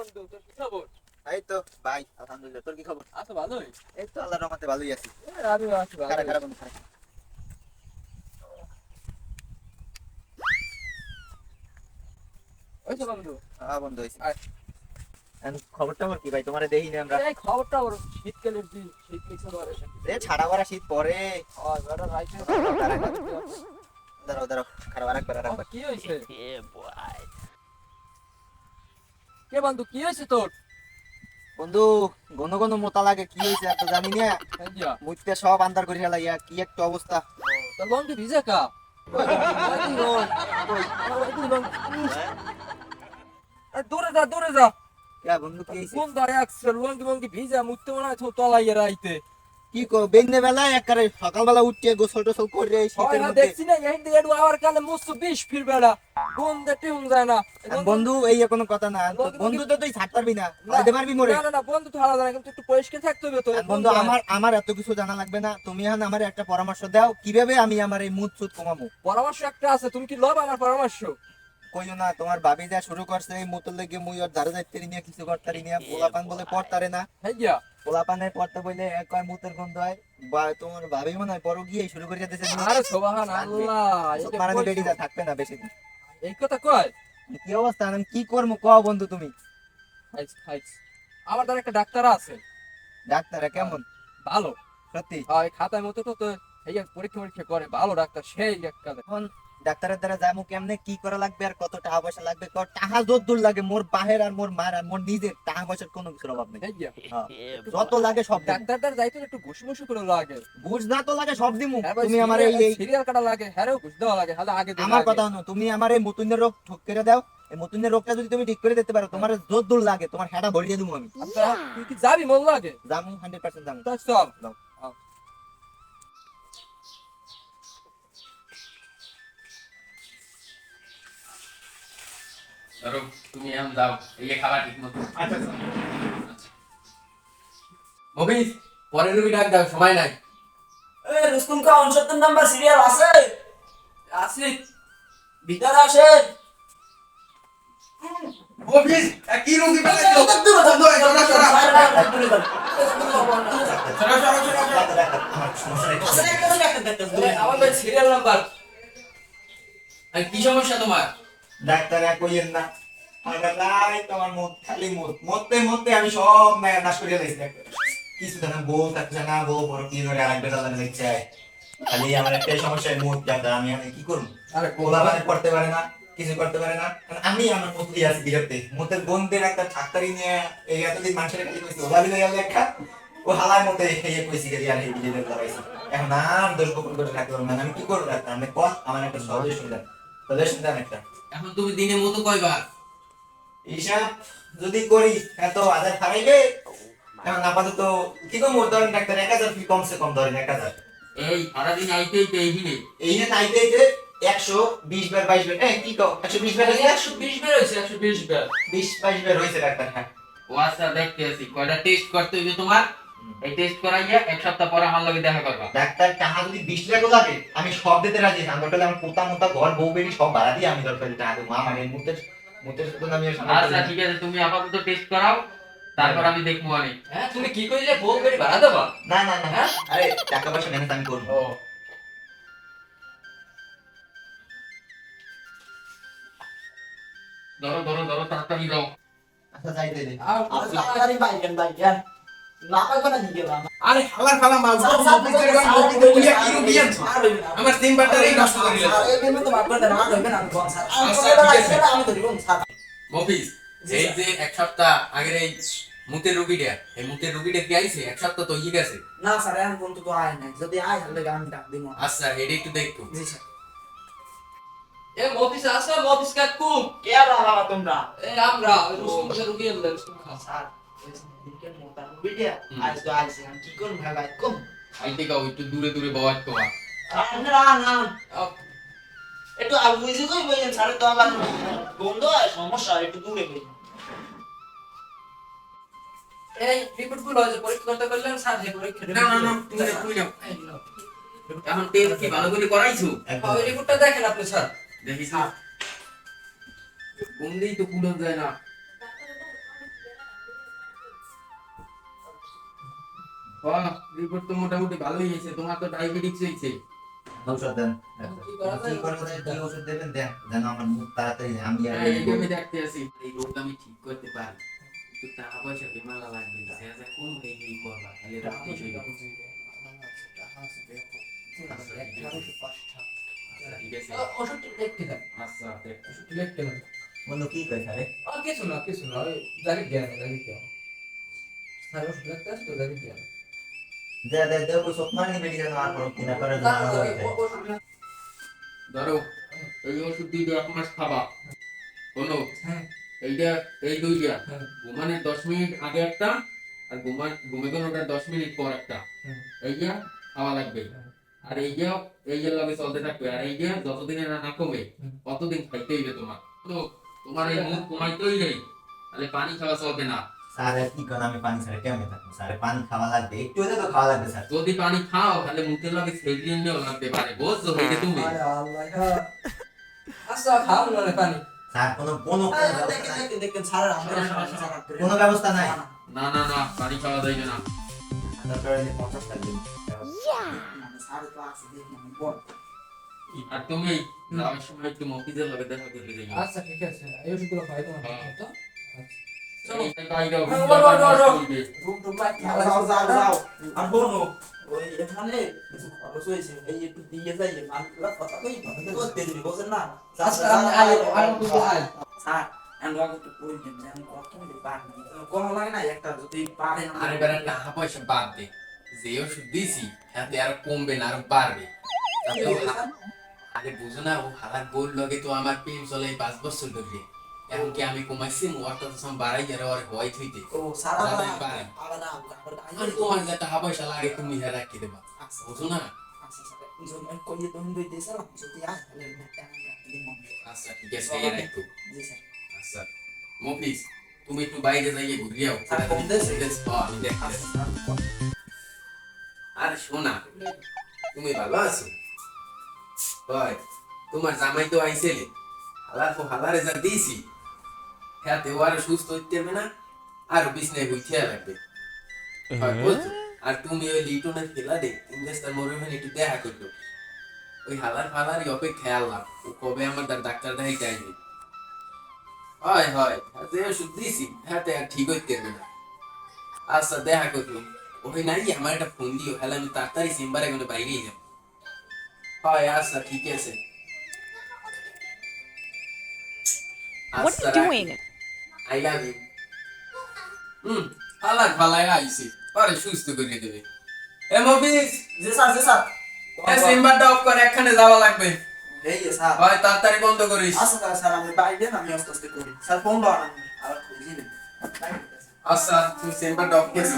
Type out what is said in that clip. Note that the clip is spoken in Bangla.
বন্ধু, তোর কি খবর? এই তো ভাই, আলহামদুলিল্লাহ। তোর কি খবর? আছো ভালোই? এই তো আল্লাহর রহমতে ভালোই আছি। আমিও আছি খারাপ ভালোই। খারাপ বন্ধু খারাপ। ওইছো বন্ধু। হ্যাঁ বন্ধু হইছে। আর খবর টবর কি ভাই? তোমারে দেখি না আমরা। এই খবরটা ওর শীতকালের দিন, শীত মিশে ধরে। ছাড়া ভরা শীত পরে। বেটা রাইতে দাঁড়াও দাঁড়াও, খারাপ আরেকবার আরেকবার। কি হয়েছে? কে বন্ধু, কি হয়েছে তোর? বন্ধু, ঘন ঘন মোতা লাগে, কি হয়েছে আর তো জানি না। হ্যাঁ, মুইতে সব আন্দার করে ফেলাইয়া, কি একটা অবস্থা। তোর লং কি ভিজে কা? দূরে যা, দূরে যা। বন্ধু কি হয়েছে? কোন দাঁড়ে আসছে লঙ্গি মঙ্গি ভিজা মুততে মনে হয় তলাইয়া রাইতে। কি কো বেন্নে বেলায় একবারে সকালবেলা উঠে গোসল টোসল করে এই শীতের মধ্যে। দেখছি না এই দিকে আবার কালে মুসু বিষ ফির বেড়া কোন দেখতে হুন যায় না। বন্ধু এই কোনো কথা না। বন্ধু তো তুই ছাড় পারবি না, আইতে পারবি মরে। না না বন্ধু তো হারা যায় না, কিন্তু একটু পরিষ্কার থাকতে হবে তো। বন্ধু আমার আমার এত কিছু জানা লাগবে না, তুমি এখন আমার একটা পরামর্শ দাও কিভাবে আমি আমার এই মুড সুদ কমাবো। পরামর্শ একটা আছে, তুমি কি লব আমার পরামর্শ? কইও না, তোমার ভাবি যা শুরু করছে এই মুতল লেগে মুই ওর ধারে যাইতে নিয়ে কিছু করতারি নিয়ে পোলাপান বলে পড়তারে না। হ্যাঁ পোলাপানের পড়তে বলে এক কয় মুতের গন্ধ হয় বা তোমার ভাবি মনে হয় বড় গিয়ে শুরু করে দিতেছে। আরে সুবহানাল্লাহ, এটা মারানি কইছো? বেডিটা থাকবে না বেশি দিন। এই কথা কয়? কি অবস্থা, আমি কি করবো কও বন্ধু তুমি। খাইছ আমার দ্বারা একটা ডাক্তার আছে। ডাক্তার কেমন? ভালো। সত্যি? হয় খাতায় মতো তো এই পরীক্ষা পরীক্ষা করে, ভালো ডাক্তার, সেই একটা। এখন ডাক্তারের দ্বারা যাবো কেমনে, কি করা লাগবে আর কত টাকা পয়সা লাগবে? টাকা যতদূর লাগে মোর বাহের আর মোর মার আর মোর নিজের টাকা পয়সার কোনো কিছুর অভাব নেই। হ্যাঁ, যত লাগে সব দিমু। ডাক্তারটার যাইতে একটু ঘুষ মুষ করে লাগে। ঘুষ না তো লাগে সব দিমু। তুমি আমার এই সিরিয়াল কাটা লাগে, হ্যাঁ ঘুষ দেওয়া লাগে, হলে আগে আমার কথা শোনো, তুমি আমার এই মতুনের রোগ ঠিক করে দাও। এই মতুনের রোগটা যদি তুমি ঠিক করে দিতে পারো, তোমার যতদূর লাগে তোমার হেডা ভরিয়ে দেবো আমি। আচ্ছা, তুই কি যাবি মন লাগে? যাবো 100% যাবো। তা চল। ধরো তুমি এখন যাও, এই যে খাবার ঠিক মতো। আচ্ছা মবিস, পরের রুগী ডাক দাও, সময় নাই। রুস্তুম কা 69 নাম্বার সিরিয়াল আছে? আসি। ভিতরে আসে। মবিস, কি রুগী পাঠাইছো? আমার ভাই সিরিয়াল নাম্বার। কি সমস্যা তোমার? ডাক্তার কইেন না, নাই তোমার মুখ খালি মুখ মরতে মরতে আমি সব নাশ করে লাইছি। কিছু জানা বউ থাকছে না, বউ বড় কি করে আরেক বেটা জানা দেখছে। খালি আমার একটাই সমস্যা, মুখ ডাক্তার। আমি কি করবো? আরে গোলা মানে করতে পারে না, কিছু করতে পারে না। আমি আমার মুখলি আছি বিরক্তি, মুখের গন্ধের একটা ডাক্তারি নিয়ে এই এতদিন মানুষের খালি কইছি ওলা বিলে গেল একটা ও হালার মতো এই কইছি গেলি আর এই বিলে লাগাইছি। এখন আর দোষ গোপন করে থাকতে পারবো না। আমি কি করবো ডাক্তার? আমি কল আমার একটা সাজেশন দেন, সাজেশন দেন একটা। এখন তুমি দিনে মতো কয়বার? হিসাব যদি করি এত হাজার খারাইবে। এখন আপাতত কি কম ধরেন ডাক্তার, 1000 কি কমসে কম ধরেন 1000। এই সারাদিন আইতেই তো এইখানে। এই যে নাইতে 120 বার 22 বার, কি কও 120 বার হইছে? 120 বের হইছে, 120 বের। 20 22 বার হইছে ডাক্তার। হ্যাঁ ও আচ্ছা, দেখতে আছি কয়টা টেস্ট করতে হইবে তোমার। এই টেস্ট করাইয়া এক সপ্তাহ পরে আমার লগে দেখা করবা। ডাক্তার, টাকা যদি 20 লাখ লাগে আমি সব দিতে রাজি। আমি দরকার হলে আমার পোতা মোতা ঘর বউ বেরি সব ভাড়া দিয়ে আমি দরকার টাকা দেবো। মা মানে মুতের মুতের শুধু আমি আচ্ছা ঠিক আছে, তুমি আপাতত টেস্ট করাও, তারপর আমি দেখবো অনেক। হ্যাঁ তুমি কি কইলে বউ বেরি ভাড়া দেবা? না না না, আরে টাকা পয়সা ম্যানেজ আমি করবো। ও ধরো ধরো ধরো, তাড়াতাড়ি যাও। আচ্ছা যাইতে দে। আর তাড়াতাড়ি বাইকেন বাইকেন। না পাইবো না দিকে না। আরে হালার ফালা মাল স্যার, স্যার, কি রুগী আনছো? আমার চেম্বারটাই নষ্ট করে দিলে। স্যার, এই জন্য তো মাফ করে দেন, আমার ধরবেন আমি কোন স্যার। আচ্ছা, ঠিক আছে। আমি ধরিব স্যার। মফিজ, এই যে এক সপ্তাহ আগের এই মুতের রুগীটা, এই মুতের রুগীটা কি আইছে? এক সপ্তাহ তো হয়ে গেছে। না স্যার, এখন পর্যন্ত তো আয় নাই। যদি আয় তাহলে আমি ডাক দিব। আচ্ছা, এটা একটু দেখো। জি স্যার। এ মফিস আছে, মফিস কাকু। কে বাবা তোমরা? এই আমরা রুস্তুম রুগী এলে রুস্তুম খা। স্যার, দিকে মোটা ভিডিও আজ তো আইছে। আমি কি করব ভাই ভাই কম। আইতে গাও একটু দূরে দূরে বাবা তো। না না একটু আর বুঝি কই বইন স্যার, তো আবার বন্ধ হয় সমস্যা, একটু দূরে বই। এই রিপোর্ট গুলো যে পরীক্ষা করতে করলেন স্যার, যে পরীক্ষা না না না, তুমি যাও। এখন টেস্ট কি ভালো করে করাইছো? ওই রিপোর্টটা দেখেন আপনি স্যার। দেখিস না, কোনদিন তো কুলন যায় না। রিপোর্ট তো মোটামুটি ভালোই হয়েছে, তোমার তো ডায়াবেটিস হয়েছে। ঔষধ দেন কি করা যায়? কি করবো কি ওষুধ দেবেন দেন যেন আমার মুখ তাড়াতাড়ি আমি আর হ্যাঁ, এইটা আমি দেখতে আছি, এই রোগ আমি ঠিক করতে পারি, কিন্তু টাকা পয়সা বেমালা লাগবে না, সে যা কোন এই করবা তাহলে রোগ ঠিক হয়ে যাবে। আচ্ছা, ঠিক আছে। ওষুধটা লিখে দেন, আচ্ছা, দেখ। ওষুধটা লিখে দেন। বন্ধু কি কই স্যারে কিছু না ওই জানি জ্ঞান স্যার ওষুধ লিখতে আসতো জানি জ্ঞান দে দে দে ওই সব মানে মেডিকেল আর কোনো কিনা করে না ধরো এই ওষুধ 2 মাস খাবা, শোনো হ্যাঁ এইটা এই 2টা হ্যাঁ ঘুমানোর 10 মিনিট আগে একটা, আর ঘুমানোর 10 মিনিট পর একটা, হ্যাঁ এইটা খাওয়া লাগবে। আর এইটা এই যে লগে চলতে থাকবে, আর এইটা যতদিন না কমে ততদিন খাইতে হইবে তোমার। তো তোমার এই মুখ কমাইতেই নেই, তাহলে পানি খাওয়া চলবে না। স্যার কি কোন আমি পানি ছাড়া কেমনে থাকবো স্যার পানি খাওয়া লাগবে একটু হলে তো খাওয়া লাগবে স্যার যদি পানি খাও তাহলে মুখের লগে সেদিন নিয়েও লাগতে পারে, বুঝছো হইতে তুমি। আরে আল্লাহ আচ্ছা খাও না পানি স্যার কোনো কোনো দেখেন স্যার আমাদের সমস্যা স্যার কোনো ব্যবস্থা নাই না না না, পানি খাওয়া যাইবে না। দরকার হলে 50 টাকা দিন স্যার তো আছে দেখেন বল আর তুমি যাওয়ার সময় একটু মফিজের লগে দেখা করতে যাই। আচ্ছা ঠিক আছে এই ওষুধগুলো খাই তোমার তো চলো বাইরে রুম টুম লাইট যাও যাও যাও আর বলো ওই এখানে কিছু খরচ হয়েছে এই একটু দিয়ে যাই মানগুলা কথা কই করতে দিবি বুঝেন না আচ্ছা আমি তো আই স্যার আমি আগে তো কই দিন যে আমি কত মিনিট পারবো কোন লাগে না একটা যদি পারেন আরে বেটা টাকা পয়সা বাদ দে, যে ওষুধ দিছি হাতে আর কমবে না আর বাড়বে। আরে বুঝো না, ও হালার গোল লগে তো আমার প্রেম চলে 5 বছর ধরে, এখন কি আমি কমাইছি মোরটা তো সব বাড়াই গেল আর হয় থইতে। ও স্যার যাদের পারে। আবার না আর তোমার যে টাকা পয়সা লাগে তুমি হে রাখি দেবা, বুঝো না। আমি কইয়ে তো হিন্দু দিয়েছিলাম যদি আয় তাহলে টাকা দিন আচ্ছা ঠিক আছে, এই রাখো। জি স্যার আচ্ছা মফিজ, তুমি একটু বাইরে যাইয়ে ঘুরিয়ে আও। স্যার কম দেছে আমি দেখতেছি। আরে শোনা, তুমি ভালো আছো? হয় তোমার জামাই তো আইছেলে, হালারে যা দিয়েছি হ্যাঁ ও আরো সুস্থ হইতে পারবে না, আরো বিছনায় বইতে লাগবে। হয় বলছো? আর তুমি ওই লিটনের খেলা দে ইনভেস্টার মরুভূমি একটু দেখা করলো, ওই ফালারই অপেক্ষায় আল্লাহ ও কবে আমার ডাক্তার দেখাই যাইবে। হয় হয় যে ওষুধ দিয়েছি হ্যাঁ আর ঠিক হইতে পারবে না। আচ্ছা দেখা করলো, ওই নাই আমার একটা ফোন দিও, হ্যাঁ আমি তাড়াতাড়ি চেম্বারে কোনো বাইরেই যাবো। হয় আচ্ছা ঠিক আছে। What are you doing? I love you. আলাক ভালাই আইছি, পরে সুস্থ করে দেবে। এ মফিজ, জি স্যার এ চেম্বারটা অফ করে একখানে যাওয়া লাগবে। এই স্যার হয় তাড়াতাড়ি বন্ধ করিস। আচ্ছা স্যার আমি বাইরে আমি আস্তে আস্তে করি স্যার ফোন দাও আমি আর খুঁজে নেব আচ্ছা তুই চেম্বারটা অফ করিস।